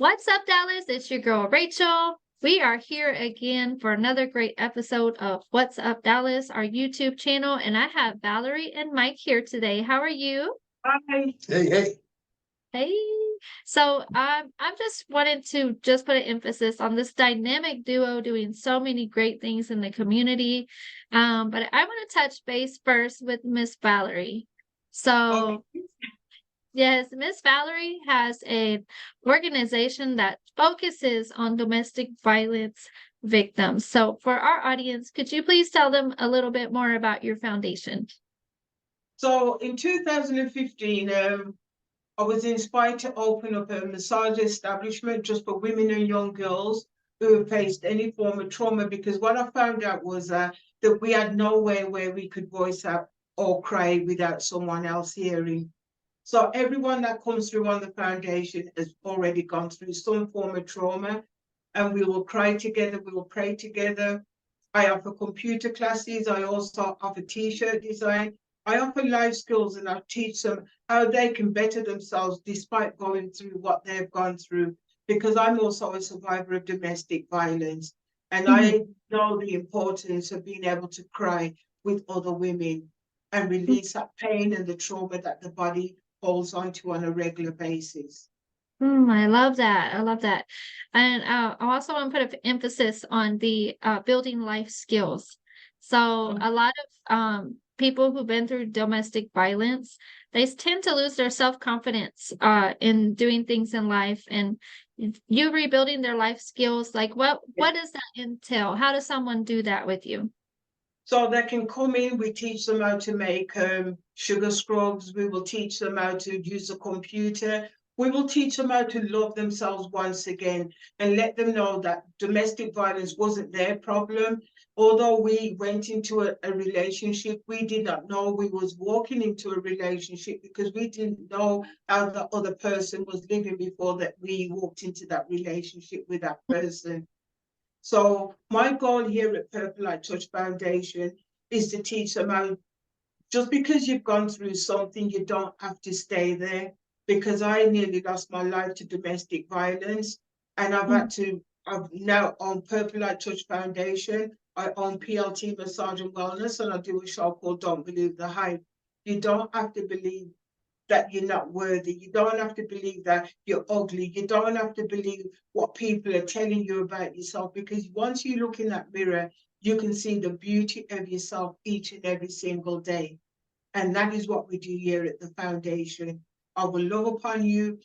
What's up, Dallas? It's your girl, Rachel. We are here again for another great episode of What's Up, Dallas, our YouTube channel. And I have Valerie and Mike here today. How are you? Hi. Hey. Hey. So I'm just wanted to just put an emphasis on this dynamic duo doing so many great things in the community. But I want to touch base first with Miss Valerie. So Okay. yes, Miss Valerie has an organization that focuses on domestic violence victims. So, for our audience, could you please tell them a little bit more about your foundation? So in 2015, I was inspired to open up a massage establishment just for women and young girls who have faced any form of trauma, because what I found out was that we had nowhere where we could voice out or cry without someone else hearing. So everyone that comes through on the foundation has already gone through some form of trauma, and we will cry together, we will pray together. I offer computer classes. I also offer t-shirt design. I offer life skills, and I teach them how they can better themselves despite going through what they've gone through, because I'm also a survivor of domestic violence. And Mhm. I know the importance of being able to cry with other women and release that pain and the trauma that the body holds on to on a regular basis. I love that. I love that. And I also want to put an emphasis on the building life skills. So a lot of people who've been through domestic violence, they tend to lose their self-confidence in doing things in life. And you rebuilding their life skills, like what does that entail? How does someone do that with you? So they can come in, we teach them how to make sugar scrubs, we will teach them how to use a computer, we will teach them how to love themselves once again and let them know that domestic violence wasn't their problem. Although we went into a relationship, we did not know we was walking into a relationship because we didn't know how the other person was living before that we walked into that relationship with that person. So my goal here at Purple Light Touch Foundation is to teach them how, just because you've gone through something, you don't have to stay there. Because I nearly lost my life to domestic violence, and I've now own Purple Light Touch Foundation. I own PLT Massage and Wellness, and I do a show called Don't Believe the Hype. You don't have to believe that you're not worthy. You don't have to believe that you're ugly. You don't have to believe what people are telling you about yourself, because once you look in that mirror, you can see the beauty of yourself each and every single day. And that is what we do here at the foundation. I will love upon you.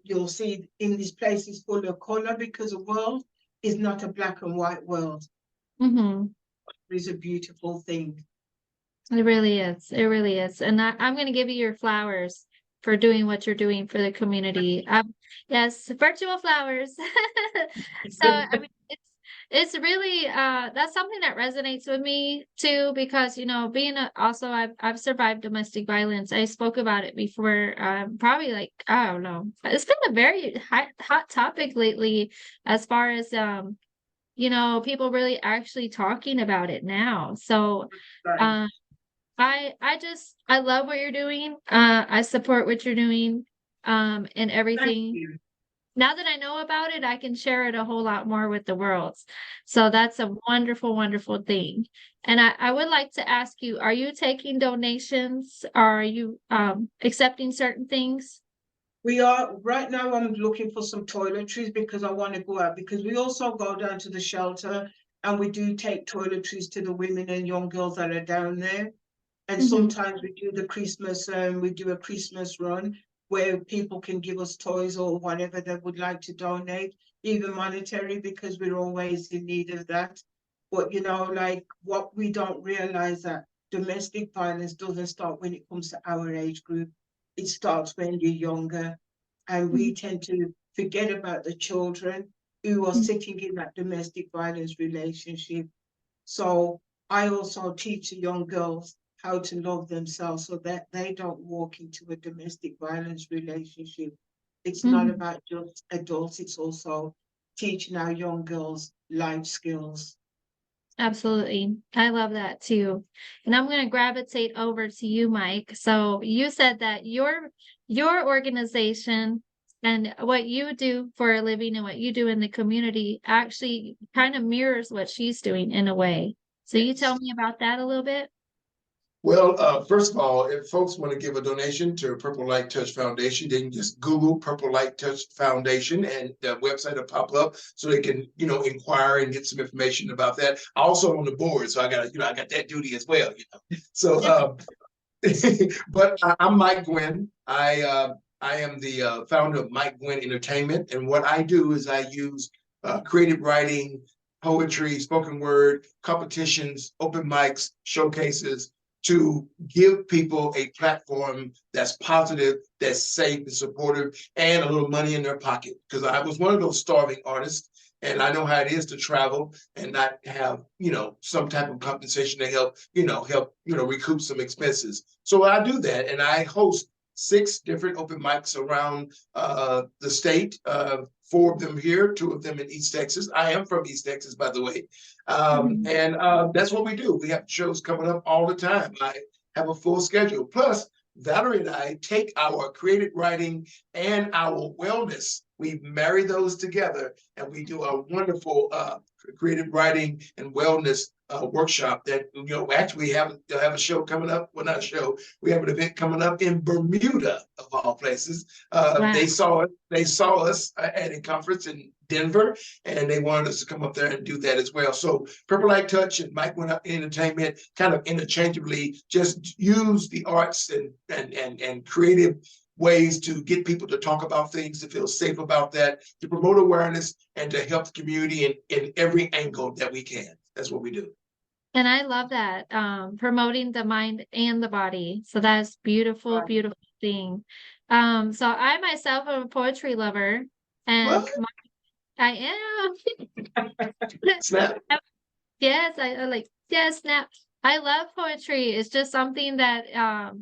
You'll see in this place is full of color, because the world is not a black and white world. Mm-hmm. It is a beautiful thing. It really is. It really is. And I'm going to give you your flowers for doing what you're doing for the community. Yes, virtual flowers. So, I mean, it's really that's something that resonates with me too, because being also I've survived domestic violence. I spoke about it before, probably like I don't know. It's been a very hot topic lately as far as people really actually talking about it now. So, Right. um I love what you're doing. I support what you're doing, and Thank everything. you. Now that I know about it, I can share it a whole lot more with the world. So that's a wonderful, wonderful thing. And I would like to ask you, are you taking donations? Are you accepting certain things? We are right now. I'm looking for some toiletries because I want to go out, because we also go down to the shelter and we do take toiletries to the women and young girls that are down there. And Hmm. sometimes we do we do a Christmas run where people can give us toys or whatever they would like to donate, even monetary, because we're always in need of that. But like, what we don't realize, that domestic violence doesn't start when it comes to our age group. It starts when you're younger, and we tend to forget about the children who are sitting in that domestic violence relationship. So I also teach the young girls how to love themselves so that they don't walk into a domestic violence relationship. It's not Hmm. about just adults, it's also teaching our young girls life skills. Absolutely. I love that too. And I'm going to gravitate over to you, Mike. So you said that your organization And what you do for a living and what you do in the community actually kind of mirrors what she's doing in a way. So you tell me about that a little bit? Well, first of all, if folks want to give a donation to Purple Light Touch Foundation, they can just Google Purple Light Touch Foundation and the website will pop up so they can, inquire and get some information about that. I also on the board, so I got, I got that duty as well, So, but I'm Mike Guinn. I am the founder of Mike Guinn Entertainment, and what I do is I use creative writing, poetry, spoken word, competitions, open mics, showcases to give people a platform that's positive, that's safe and supportive, and a little money in their pocket. Because I was one of those starving artists, and I know how it is to travel and not have, some type of compensation to help recoup some expenses. So I do that, and I host 6 different open mics around the state. 4 of them here, 2 of them in East Texas. I am from East Texas, by the way. And that's what we do. We have shows coming up all the time. I have a full schedule. Plus, Valerie and I take our creative writing and our wellness. We marry those together and we do a wonderful creative writing and wellness workshop that, actually have a show coming up. Well, not a show. We have an event coming up in Bermuda, of all places. Wow. They saw us at a conference in Denver, and they wanted us to come up there and do that as well. So Purple Light Touch and Mike Guinn Entertainment kind of interchangeably just use the arts and creative ways to get people to talk about things, to feel safe about that, to promote awareness, and to help the community in every angle that we can. That's what we do. And I love that, promoting the mind and the body. So that's beautiful, beautiful thing. So I myself am a poetry lover, and I am. Snap. Yes, I like, yes, snap. I love poetry. It's just something that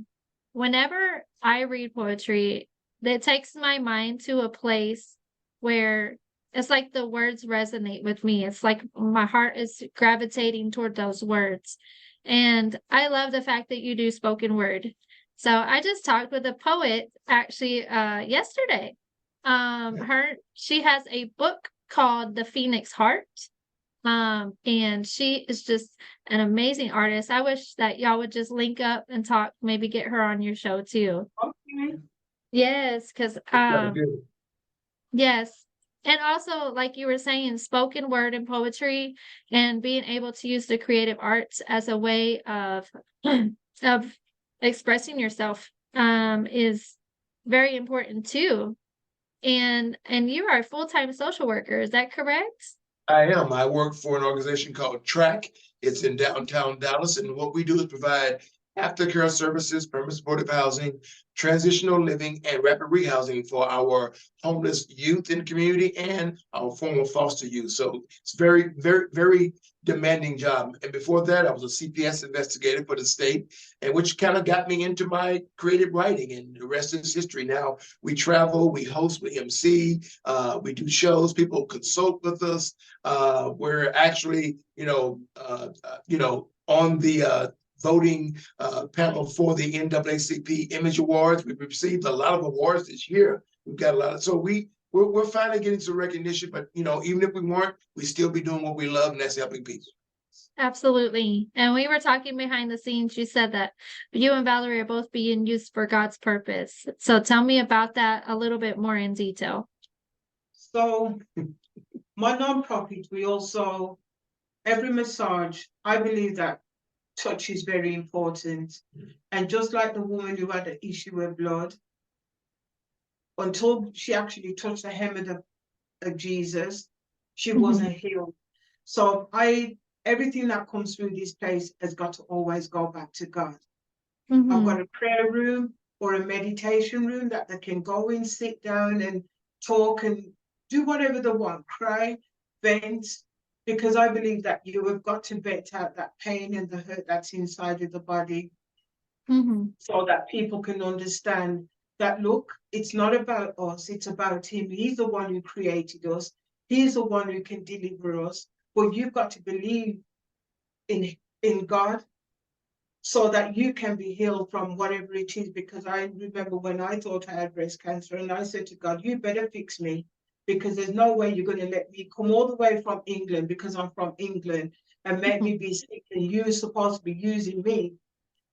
whenever I read poetry, that takes my mind to a place where it's like the words resonate with me. It's like my heart is gravitating toward those words. And I love the fact that you do spoken word. So I just talked with a poet actually yesterday. She has a book called The Phoenix Heart. And she is just an amazing artist. I wish that y'all would just link up and talk, maybe get her on your show too. Okay. Yes, because yes. And also, like you were saying, spoken word and poetry and being able to use the creative arts as a way of of expressing yourself is very important too. And you are a full-time social worker, is that correct? I am. I work for an organization called TRACK. It's in downtown Dallas, and what we do is provide aftercare services, permanent supportive housing, transitional living, and rapid rehousing for our homeless youth in the community and our former foster youth. So it's very, very, very demanding job. And before that, I was a CPS investigator for the state, and which kind of got me into my creative writing, and the rest is history. Now we travel, we host, we MC, we do shows, people consult with us. We're actually, on the voting panel for the NAACP Image Awards. We've received a lot of awards this year. We've got a lot of, so we're finally getting some recognition, but even if we weren't, we'd still be doing what we love, and that's helping people. Absolutely. And we were talking behind the scenes. You said that you and Valerie are both being used for God's purpose. So tell me about that a little bit more in detail. So my nonprofit, we also, every massage, I believe that touch is very important. And just like the woman who had an issue with blood, until she actually touched the hem of Jesus, she wasn't healed. So everything that comes through this place has got to always go back to God. I've got a prayer room or a meditation room that they can go in, sit down and talk and do whatever they want, cry, vent, because I believe that you have got to vent out that pain and the hurt that's inside of the body, so that people can understand that, look, it's not about us, it's about him. He's the one who created us. He's the one who can deliver us. But you've got to believe in God. so that you can be healed from whatever it is. Because I remember when I thought I had breast cancer, and I said to God, you better fix me, because there's no way you're going to let me come all the way from England, because I'm from England, and make me be sick, and you're supposed to be using me.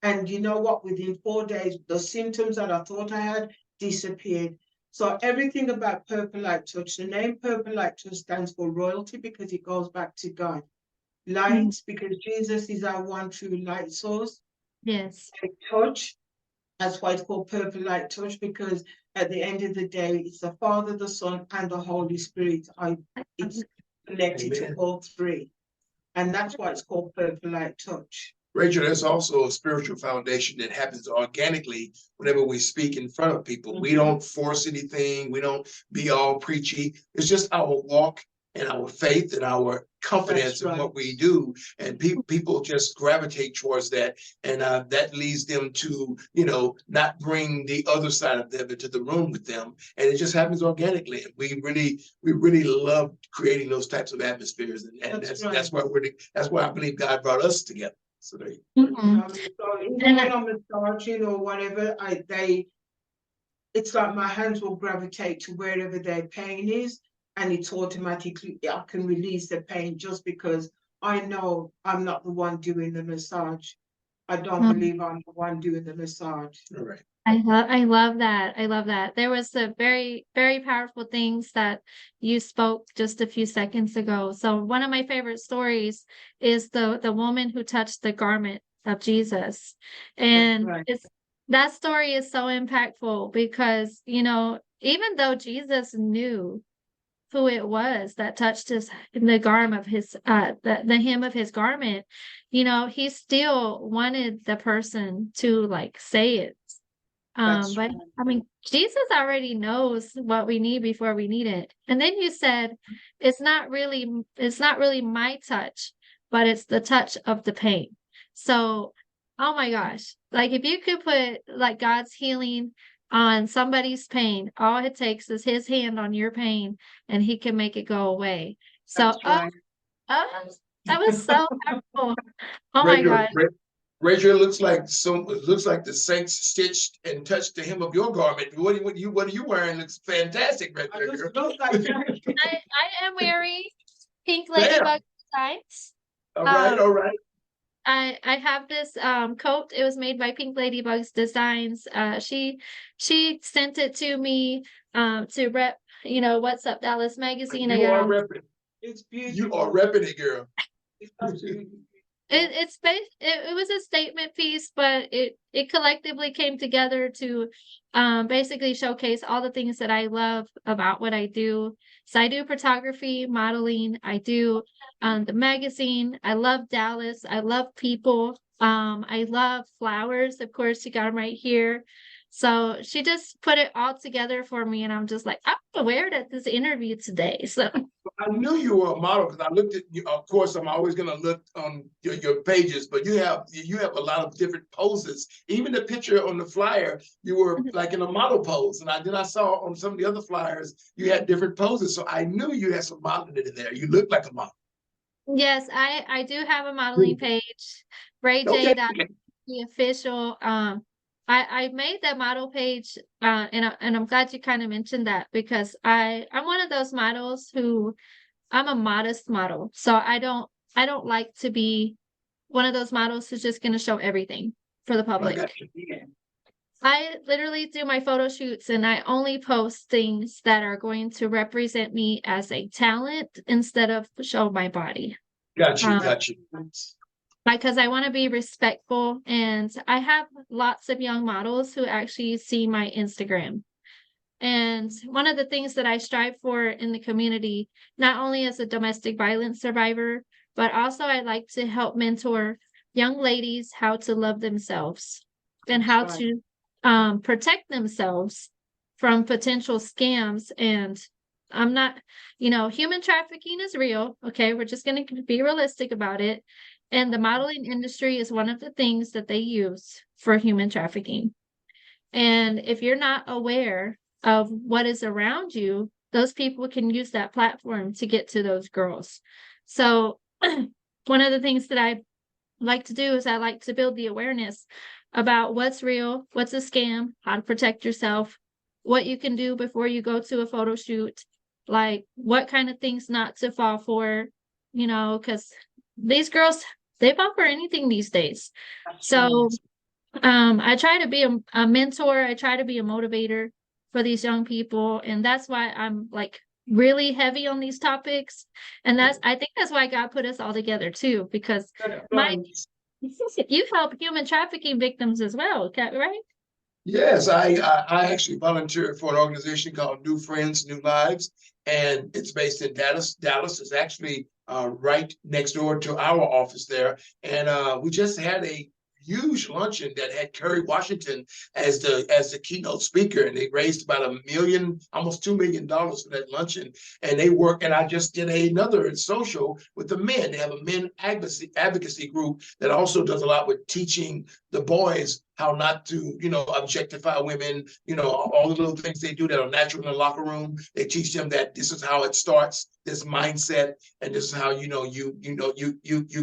And you know what? Within 4 days, the symptoms that I thought I had disappeared. So everything about Purple Light Touch, the name Purple Light Touch stands for royalty, because it goes back to God. Light, because Jesus is our one true light source. Yes. And touch, that's why it's called Purple Light Touch, because at the end of the day, it's the Father, the Son, and the Holy Spirit. It's connected to all three. And that's why it's called Purple Light Touch. Rachel, there's also a spiritual foundation that happens organically whenever we speak in front of people. We don't force anything. We don't be all preachy. It's just our walk and our faith and our confidence in what we do. And people just gravitate towards that. And that leads them to, not bring the other side of them into the room with them. And it just happens organically. And we really love creating those types of atmospheres. And that's why I believe God brought us together. So there you go. So even when I'm massaging or whatever, it's like my hands will gravitate to wherever their pain is, and it's automatically, I can release the pain, just because I know I'm not the one doing the massage. I don't believe I'm the one doing the massage. All right. I love that. I love that. There was a very, very powerful things that you spoke just a few seconds ago. So one of my favorite stories is the woman who touched the garment of Jesus. And that story is so impactful, because, even though Jesus knew who it was that touched the garment of his the hem of his garment, he still wanted the person to say it. But I mean, Jesus already knows what we need before we need it. And then you said, it's not really my touch, but it's the touch of the pain. So, oh my gosh, if you could put God's healing on somebody's pain, all it takes is his hand on your pain, and he can make it go away. So, that was so powerful. Oh my God. Rachel, it looks like the saints stitched and touched the hem of your garment. What are you wearing? Looks fantastic, right there, girl. I am wearing pink ladybug designs. All right. I have this coat. It was made by Pink Ladybug's Designs. She sent it to me to rep, What's Up Dallas magazine. You are repping. It's beautiful. You are repping it, girl. It was a statement piece, but it collectively came together to basically showcase all the things that I love about what I do. So I do photography, modeling, I do the magazine. I love Dallas. I love people. I love flowers. Of course, you got them right here. So she just put it all together for me, and I'm just like, I'm gonna wear it at this interview today. So I knew you were a model, because I looked at you. Of course, I'm always gonna look on your pages, but you have a lot of different poses. Even the picture on the flyer, you were in a model pose, and then I saw on some of the other flyers you had different poses. So I knew you had some modeling in there. You look like a model. Yes, I do have a modeling page, Ray J. The official. I made that model page, and I'm glad you kind of mentioned that, because I'm one of those models who, I'm a modest model, so I don't like to be one of those models who's just going to show everything for the public. I literally do my photo shoots, and I only post things that are going to represent me as a talent instead of show my body. Got you. Because I want to be respectful, and I have lots of young models who actually see my Instagram. And one of the things that I strive for in the community, not only as a domestic violence survivor, but also I like to help mentor young ladies how to love themselves and how to protect themselves from potential scams. And I'm not, human trafficking is real. Okay, we're just going to be realistic about it. And the modeling industry is one of the things that they use for human trafficking. And if you're not aware of what is around you, those people can use that platform to get to those girls. So one of the things that I like to do is I like to build the awareness about what's real, what's a scam, how to protect yourself, what you can do before you go to a photo shoot, like what kind of things not to fall for, because these girls, they fall for anything these days. So I try to be a mentor, I try to be a motivator for these young people, and that's why I'm like really heavy on these topics. And I think that's why God put us all together too, because my you help human trafficking victims as well, right? Yes, I actually volunteer for an organization called New Friends, New Lives, and it's based in Dallas. Dallas is actually right next door to our office there, and we just had a huge luncheon that had Kerry Washington as the keynote speaker, and they raised about $1 million, almost $2 million for that luncheon. And they work, and I just did another social with the men. They have a men advocacy group that also does a lot with teaching the boys how not to, objectify women, all the little things they do that are natural in the locker room. They teach them that this is how it starts, this mindset, and this is how you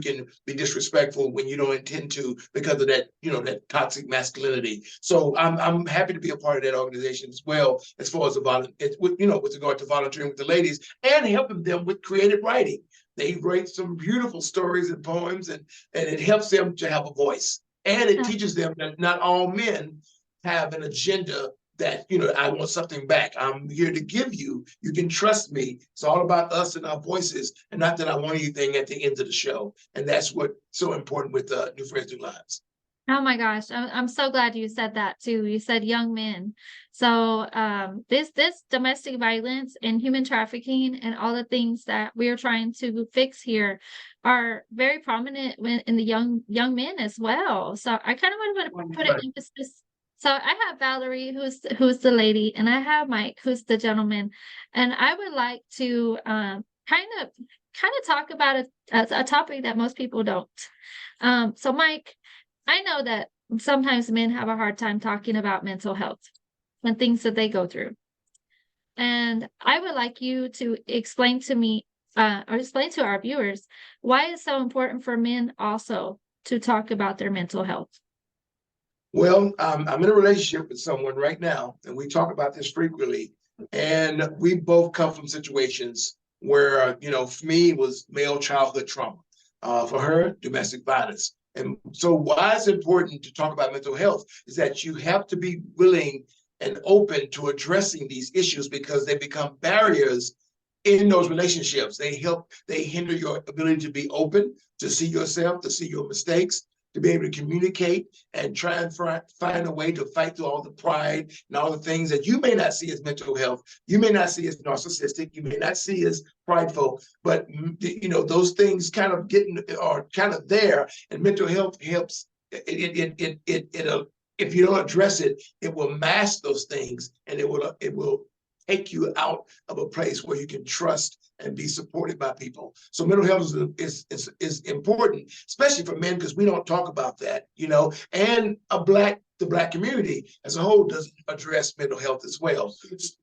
can be disrespectful when you don't intend to because of that, that toxic masculinity. So I'm happy to be a part of that organization as well, as far as with regard to volunteering with the ladies and helping them with creative writing. They write some beautiful stories and poems, and it helps them to have a voice. And it teaches them that not all men have an agenda that, I want something back. I'm here to give you. You can trust me. It's all about us and our voices, and not that I want anything at the end of the show. And that's what's so important with New Friends, New Lives. Oh my gosh, I'm so glad you said that too. You said young men. So this domestic violence and human trafficking and all the things that we are trying to fix here are very prominent in the young men as well. So I kind of want to put an emphasis. So I have Valerie, who's the lady, and I have Mike, who's the gentleman, and I would like to kind of talk about a topic that most people don't. So Mike, I know that sometimes men have a hard time talking about mental health and things that they go through. And I would like you to explain to me, or explain to our viewers, why it's so important for men also to talk about their mental health. Well, I'm in a relationship with someone right now, and we talk about this frequently. And we both come from situations where, for me, it was male childhood trauma. For her, domestic violence. And so why it's important to talk about mental health is that you have to be willing and open to addressing these issues, because they become barriers in those relationships. They hinder your ability to be open, to see yourself, to see your mistakes, to be able to communicate and try and find a way to fight through all the pride and all the things that you may not see as mental health. You may not see as narcissistic. You may not see as prideful, but those things kind of are kind of there. And mental health helps. If you don't address it, it will mask those things, and it will take you out of a place where you can trust and be supported by people. So mental health is important, especially for men, because we don't talk about that, and the Black community as a whole doesn't address mental health as well.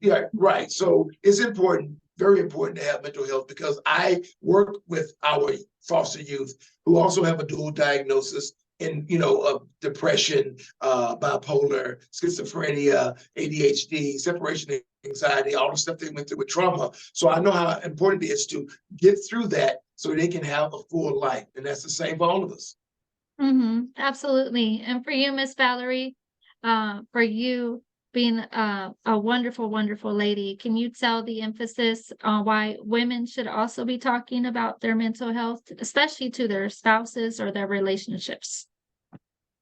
Yeah, right. So it's important, very important to have mental health, because I work with our foster youth who also have a dual diagnosis of depression, bipolar, schizophrenia, ADHD, separation anxiety, all the stuff they went through with trauma. So I know how important it is to get through that so they can have a full life. And that's the same for all of us. Absolutely. And for you, Miss Valerie, for you being a wonderful, wonderful lady, can you tell the emphasis on why women should also be talking about their mental health, especially to their spouses or their relationships?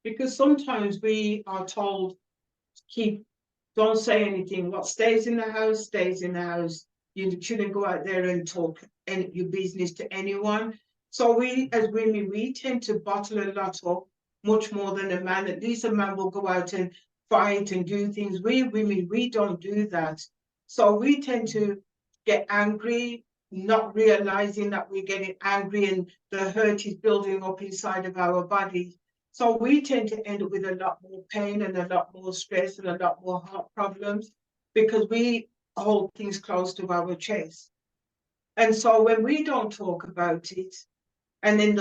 Because sometimes we are told, don't say anything. What stays in the house stays in the house. You shouldn't go out there and talk your business to anyone. So we, as women, we tend to bottle a lot up, much more than a man. At least a man will go out and fight and do things. We women, we don't do that. So we tend to get angry, not realizing that we're getting angry and the hurt is building up inside of our body. So we tend to end up with a lot more pain and a lot more stress and a lot more heart problems, because we hold things close to our chest. And so when we don't talk about it, and then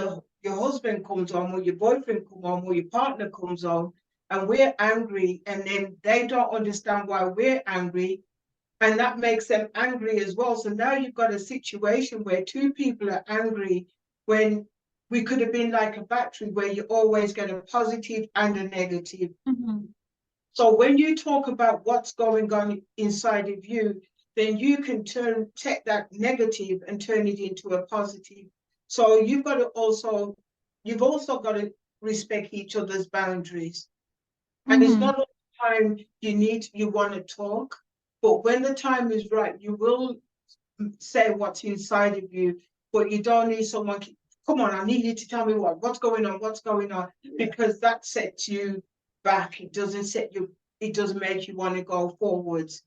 your husband comes home or your boyfriend comes home or your partner comes home and we're angry, and then they don't understand why we're angry, and that makes them angry as well. So now you've got a situation where two people are angry when we could have been like a battery where you always get a positive and a negative. Mhm. So when you talk about what's going on inside of you, then you can take that negative and turn it into a positive. So you've also got to respect each other's boundaries. And it's Mhm. not all the time you want to talk, but when the time is right, you will say what's inside of you, but you don't need someone, come on, I need you to tell me what's going on, because that sets you back. It doesn't make you want to go forwards.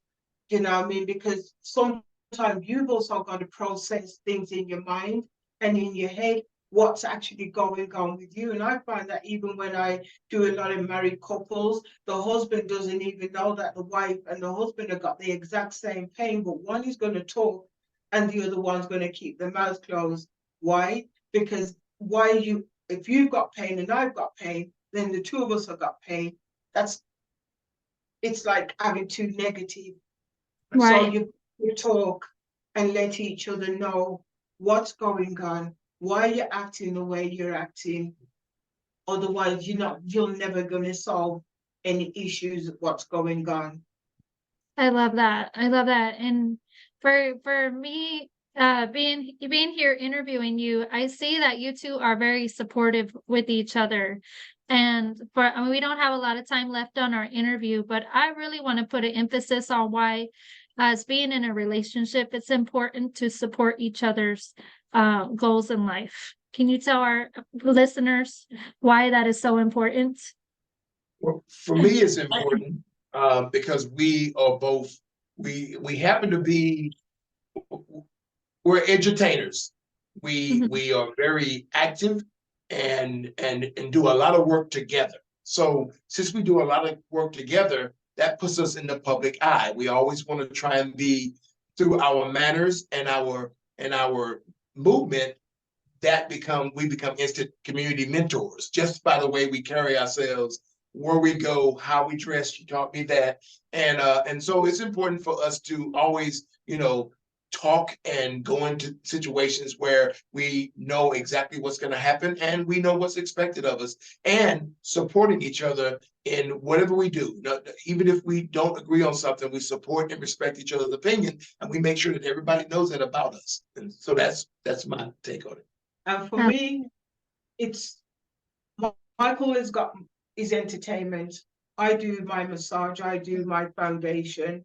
You know what I mean? Because sometimes you've also got to process things in your mind and in your head, what's actually going on with you. And I find that even when I do a lot of married couples, the husband doesn't even know that the wife and the husband have got the exact same pain, but one is going to talk and the other one's going to keep their mouth closed. Why? Because if you've got pain and I've got pain, then the two of us have got pain. It's like having two negative. So Right. you talk and let each other know what's going on, why you're acting the way you're acting. Otherwise, you're never going to solve any issues of what's going on. I love that. I love that. And for me, being here interviewing you, I see that you two are very supportive with each other. And I mean, we don't have a lot of time left on our interview, but I really want to put an emphasis on why, as being in a relationship, it's important to support each other's goals in life. Can you tell our listeners why that is so important? Well, for me, it's important because we are both, we happen to be, we're entertainers. Mhm. We are very active and do a lot of work together. So since we do a lot of work together, that puts us in the public eye. We always want to try and be, through our manners and our movement, we become instant community mentors just by the way we carry ourselves, where we go, how we dress. You taught me that, and so it's important for us to always, talk and go into situations where we know exactly what's going to happen and we know what's expected of us, and supporting each other in whatever we do. Even if we don't agree on something, we support and respect each other's opinion, and we make sure that everybody knows that about us. And so that's my take on it. And for Uh, me, it's Michael has got his entertainment. I do my massage, I do my foundation,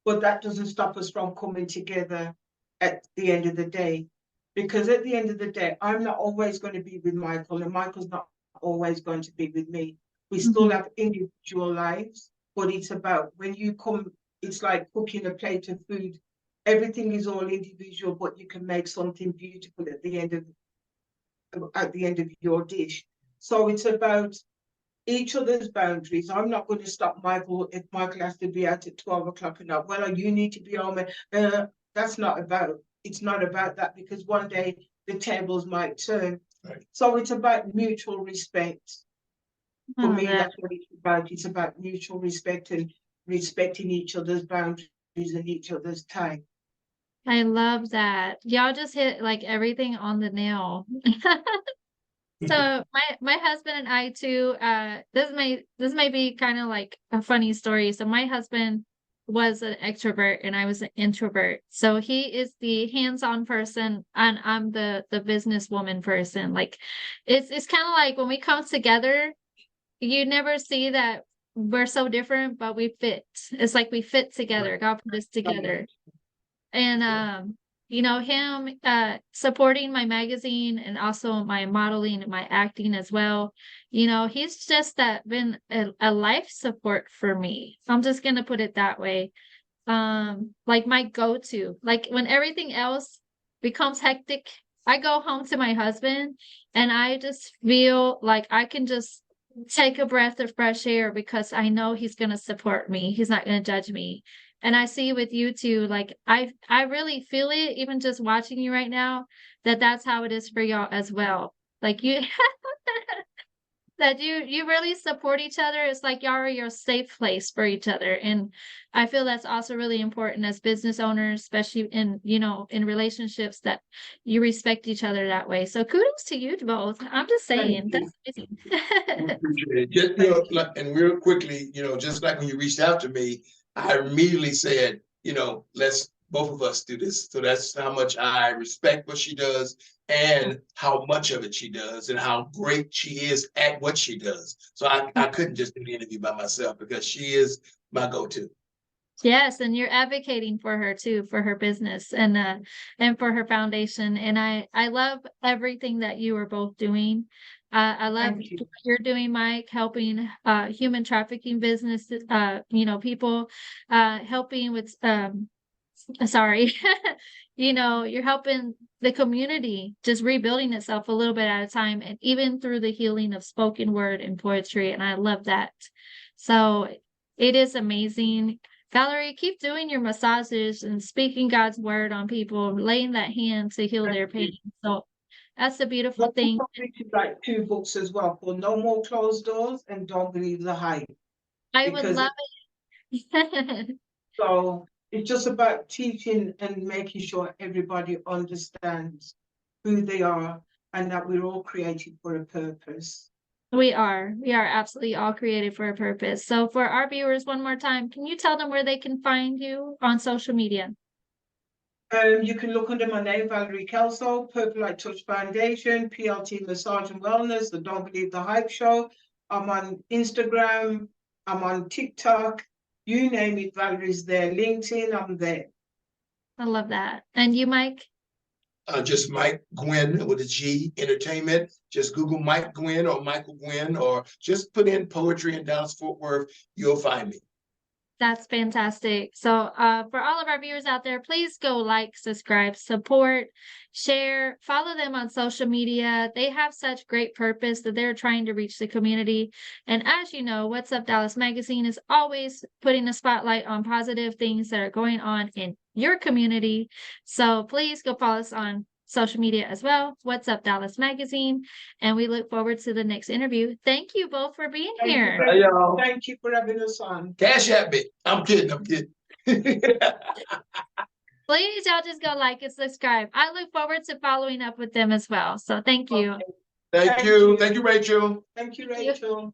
but that doesn't stop us from coming together at the end of the day. Because at the end of the day, I'm not always going to be with Michael, and Michael's not always going to be with me. We still mhm. have individual lives, but it's about when you come, it's like cooking a plate of food. Everything is all individual, but you can make something beautiful at the end of your dish. So it's about each other's boundaries. I'm not going to stop Michael if Michael has to be out at 12 o'clock at night. Well, you need to be home. That's not about, it's not about that, because one day the tables might turn. Right. So it's about mutual respect. For Oh, me, that that's what it's about. It's about mutual respect and respecting each other's boundaries and each other's time. I love that. Y'all just hit like everything on the nail. So my husband and I too, this may be kind of like a funny story. So my husband was an extrovert and I was an introvert. So he is the hands-on person and I'm the businesswoman person. Like it's kind of like when we come together, you never see that we're so different, but we fit. It's like we fit together. God put us together. And him supporting my magazine and also my modeling and my acting as well. He's just been a life support for me. I'm just gonna put it that way. Like my go-to. Like when everything else becomes hectic, I go home to my husband and I just feel like I can just take a breath of fresh air because I know he's gonna support me. He's not gonna judge me. And I see with you too, like I really feel it, even just watching you right now, that's how it is for y'all as well. Like you that you really support each other. It's like y'all are your safe place for each other. And I feel that's also really important as business owners, especially in, in relationships, that you respect each other that way. So kudos to you both. I'm just saying, that's amazing. Appreciate it. Just, and real quickly, just like when you reached out to me, I immediately said, let's both of us do this. So that's how much I respect what she does and how much of it she does and how great she is at what she does. So I couldn't just do the interview by myself because she is my go-to. Yes, and you're advocating for her too, for her business and for her foundation. And I love everything that you are both doing. I love Thank you. what you're doing, Mike, helping human trafficking business, people, helping with sorry, you're helping the community just rebuilding itself a little bit at a time, and even through the healing of spoken word and poetry. And I love that. So it is amazing. Valerie, keep doing your massages and speaking God's word on people, laying that hand to heal their pain. So that's a beautiful thing. Like 2 books as well, called No More Closed Doors and Don't Believe the Hype. I would love it. So it's just about teaching and making sure everybody understands who they are and that we're all created for a purpose. We are absolutely all created for a purpose. So for our viewers, one more time, can you tell them where they can find you on social media? You can look under my name, Valerie Kelso, Purple Light Touch Foundation, PLT Massage and Wellness, the Don't Believe the Hype Show. I'm on Instagram, I'm on TikTok, you name it, Valerie's there. LinkedIn, I'm there. I love that. And you, Mike? Just Mike Guinn with a G Entertainment. Just Google Mike Guinn or Michael Guinn, or just put in poetry in Dallas Fort Worth. You'll find me. That's fantastic. So for all of our viewers out there, please go like, subscribe, support, share, follow them on social media. They have such great purpose that they're trying to reach the community. And as you know, What's Up Dallas Magazine is always putting a spotlight on positive things that are going on in your community. So please go follow us on social media as well. What's Up Dallas Magazine. And we look forward to the next interview. Thank you both for being here. Hey, y'all. Thank you for having us on. Cash at me. I'm kidding. Please, y'all just go like and subscribe. I look forward to following up with them as well. So thank you. Thank you. Thank you, Rachel. Thank you, Rachel.